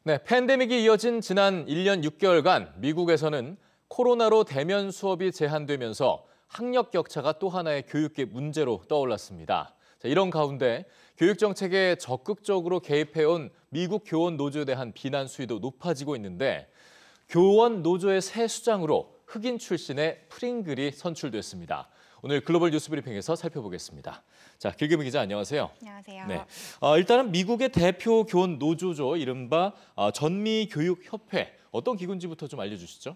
네, 팬데믹이 이어진 지난 1년 6개월간 미국에서는 코로나로 대면 수업이 제한되면서 학력 격차가 또 하나의 교육계 문제로 떠올랐습니다. 자, 이런 가운데 교육 정책에 적극적으로 개입해온 미국 교원 노조에 대한 비난 수위도 높아지고 있는데 교원 노조의 새 수장으로 흑인 출신의 프링글이 선출됐습니다. 오늘 글로벌 뉴스 브리핑에서 살펴보겠습니다. 자, 길금희 기자 안녕하세요. 안녕하세요. 네, 일단은 미국의 대표 교원 노조죠. 이른바 전미교육협회. 어떤 기구인지부터 좀 알려주시죠.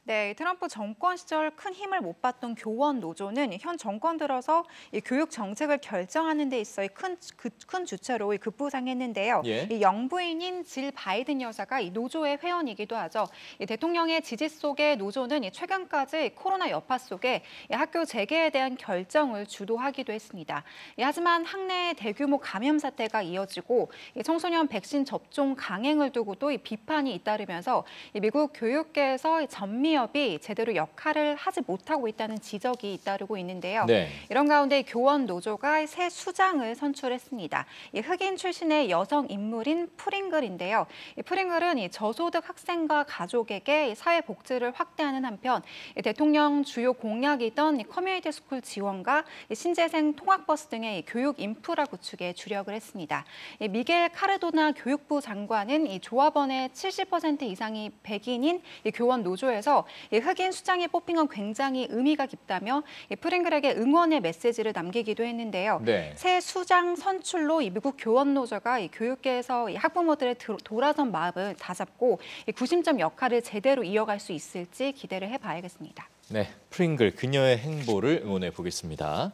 네, 트럼프 정권 시절 큰 힘을 못 봤던 교원 노조는 현 정권 들어서 이 교육 정책을 결정하는 데 있어 큰 주체로 급부상했는데요. 예. 이 영부인인 질 바이든 여사가 이 노조의 회원이기도 하죠. 이 대통령의 지지 속에 노조는 최근까지 코로나 여파 속에 이 학교 재개에 대한 결정을 주도하기도 했습니다. 하지만 학내 대규모 감염 사태가 이어지고 이 청소년 백신 접종 강행을 두고도 이 비판이 잇따르면서 이 미국 교육계에서 전미협이 제대로 역할을 하지 못하고 있다는 지적이 잇따르고 있는데요. 네. 이런 가운데 교원 노조가 새 수장을 선출했습니다. 이 흑인 출신의 여성 인물인 프링글인데요. 이 프링글은 이 저소득 학생과 가족에게 사회 복지를 확대하는 한편 대통령 주요 공약이던 커뮤니티 스쿨 지원과 신재생 통학버스 등의 교육 인프라 구축에 주력을 했습니다. 미겔 카르도나 교육부 장관은 이 조합원의 70% 이상이 백인인 이 교원 노조에서 흑인 수장이 뽑힌 건 굉장히 의미가 깊다며 프링글에게 응원의 메시지를 남기기도 했는데요. 네. 새 수장 선출로 이 미국 교원 노조가 이 교육계에서 이 학부모들의 돌아선 마음을 다잡고 이 구심점 역할을 제대로 이어갈 수 있을지 기대를 해봐야겠습니다. 네, 프링글 그녀의 행보를 응원해 보겠습니다.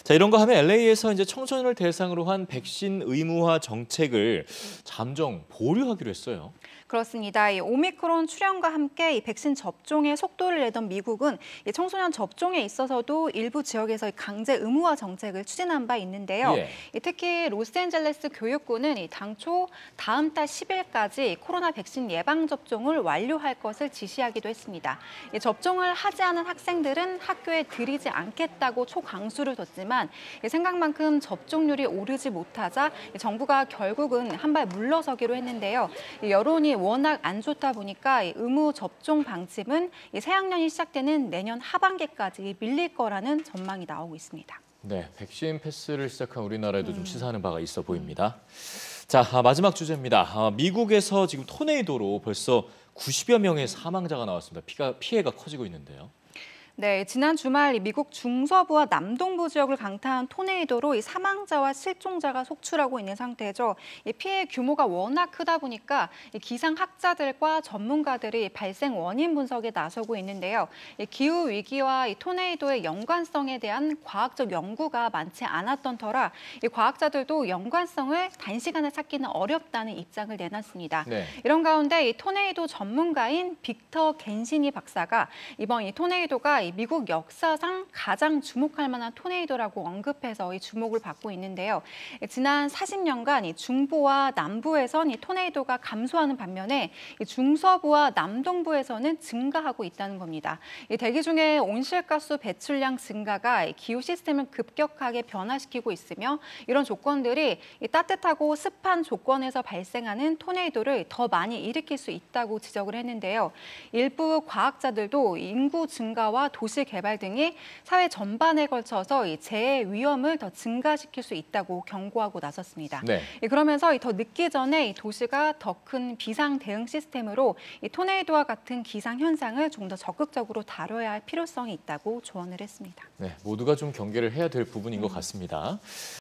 자, 이런 거 하면 LA에서 이제 청소년을 대상으로 한 백신 의무화 정책을 잠정 보류하기로 했어요. 그렇습니다. 이 오미크론 출현과 함께 이 백신 접종의 속도를 내던 미국은 이 청소년 접종에 있어서도 일부 지역에서 강제 의무화 정책을 추진한 바 있는데요. 예. 특히 로스앤젤레스 교육부는 이 당초 다음 달 10일까지 코로나 백신 예방 접종을 완료할 것을 지시하기도 했습니다. 이 접종을 하지 않은 학생들은 학교에 들이지 않겠다고 초강수를 뒀지만 생각만큼 접종률이 오르지 못하자 정부가 결국은 한 발 물러서기로 했는데요. 여론이 워낙 안 좋다 보니까 의무 접종 방침은 새학년이 시작되는 내년 하반기까지 밀릴 거라는 전망이 나오고 있습니다. 네, 백신 패스를 시작한 우리나라에도 좀 시사하는 바가 있어 보입니다. 자, 마지막 주제입니다. 미국에서 지금 토네이도로 벌써 90여 명의 사망자가 나왔습니다. 피해가 커지고 있는데요. 네, 지난 주말 미국 중서부와 남동부 지역을 강타한 토네이도로 이 사망자와 실종자가 속출하고 있는 상태죠. 이 피해 규모가 워낙 크다 보니까 이 기상학자들과 전문가들이 발생 원인 분석에 나서고 있는데요. 이 기후 위기와 이 토네이도의 연관성에 대한 과학적 연구가 많지 않았던 터라 이 과학자들도 연관성을 단시간에 찾기는 어렵다는 입장을 내놨습니다. 네. 이런 가운데 이 토네이도 전문가인 빅터 겐시니 박사가 이번 이 토네이도가 미국 역사상 가장 주목할 만한 토네이도라고 언급해서 이 주목을 받고 있는데요. 지난 40년간 중부와 남부에선 이 토네이도가 감소하는 반면에 중서부와 남동부에서는 증가하고 있다는 겁니다. 대기 중에 온실가스 배출량 증가가 기후 시스템을 급격하게 변화시키고 있으며 이런 조건들이 따뜻하고 습한 조건에서 발생하는 토네이도를 더 많이 일으킬 수 있다고 지적을 했는데요. 일부 과학자들도 인구 증가와 도시 개발 등이 사회 전반에 걸쳐서 이 재해 위험을 더 증가시킬 수 있다고 경고하고 나섰습니다. 네. 그러면서 더 늦기 전에 이 도시가 더 큰 비상 대응 시스템으로 이 토네이도와 같은 기상 현상을 좀 더 적극적으로 다뤄야 할 필요성이 있다고 조언을 했습니다. 네, 모두가 좀 경계를 해야 될 부분인 것 같습니다.